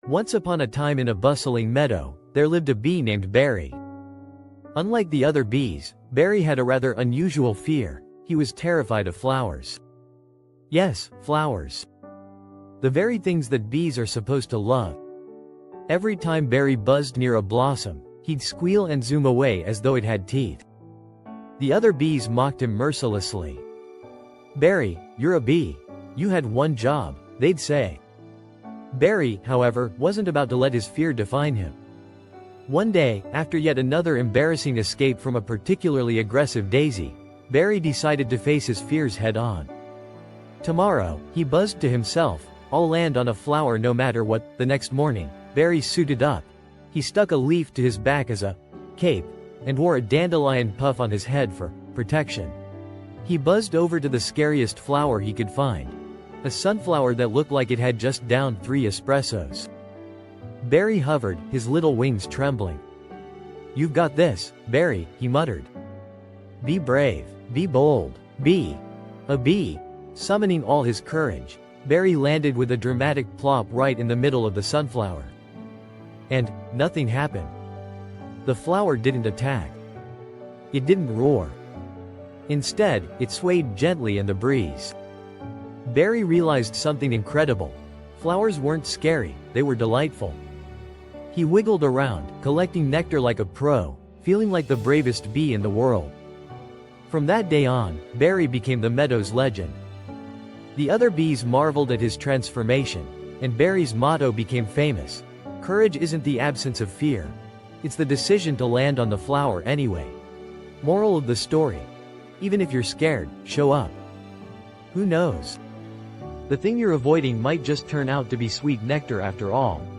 Once upon a time in a bustling meadow, there lived a bee named Barry. Unlike the other bees, Barry had a rather unusual fear. He was terrified of flowers. Yes, flowers. The very things that bees are supposed to love. Every time Barry buzzed near a blossom, he'd squeal and zoom away as though it had teeth. The other bees mocked him mercilessly. "Barry, you're a bee. You had one job," they'd say. Barry, however, wasn't about to let his fear define him. One day, after yet another embarrassing escape from a particularly aggressive daisy, Barry decided to face his fears head-on. Tomorrow, he buzzed to himself, I'll land on a flower no matter what. The next morning, Barry suited up. He stuck a leaf to his back as a cape, and wore a dandelion puff on his head for protection. He buzzed over to the scariest flower he could find. A sunflower that looked like it had just downed 3 espressos. Barry hovered, his little wings trembling. "You've got this, Barry," he muttered. "Be brave, be bold, be a bee." Summoning all his courage, Barry landed with a dramatic plop right in the middle of the sunflower. And nothing happened. The flower didn't attack. It didn't roar. Instead, it swayed gently in the breeze. Barry realized something incredible. Flowers weren't scary, they were delightful. He wiggled around, collecting nectar like a pro, feeling like the bravest bee in the world. From that day on, Barry became the meadow's legend. The other bees marveled at his transformation, and Barry's motto became famous. Courage isn't the absence of fear. It's the decision to land on the flower anyway. Moral of the story: even if you're scared, show up. Who knows? The thing you're avoiding might just turn out to be sweet nectar after all.